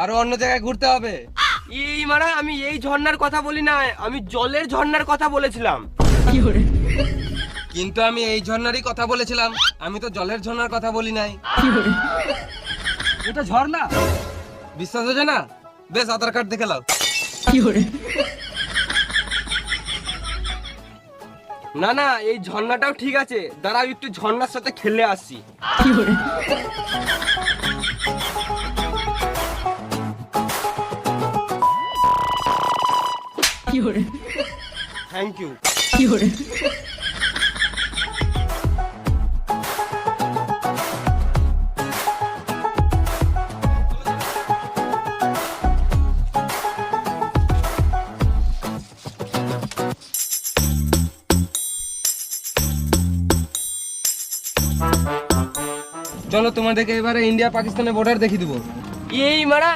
আরো অন্য জায়গায় ঘুরতে হবে। এই মারা, আমি এই ঝর্ণার কথা বলি না, আমি জলের ঝর্ণার কথা বলেছিলাম। কিন্তু আমি এই ঝর্ণারই কথা বলেছিলাম, আমি তো জলের ঝর্ণার কথা বলি নাই। এটা ঝর্ণা, বিশ্বাস হচ্ছে না? বেশ, আধার কার্ড দেখে নাও। না না, এই ঝর্ণাটাও ঠিক আছে, দাঁড়াও একটু ঝর্ণার সাথে খেলে আসি। Thank you. চলো তোমাদেরকে এবারে ইন্ডিয়া পাকিস্তানের বর্ডার দেখিয়ে দেবো। এই মারা,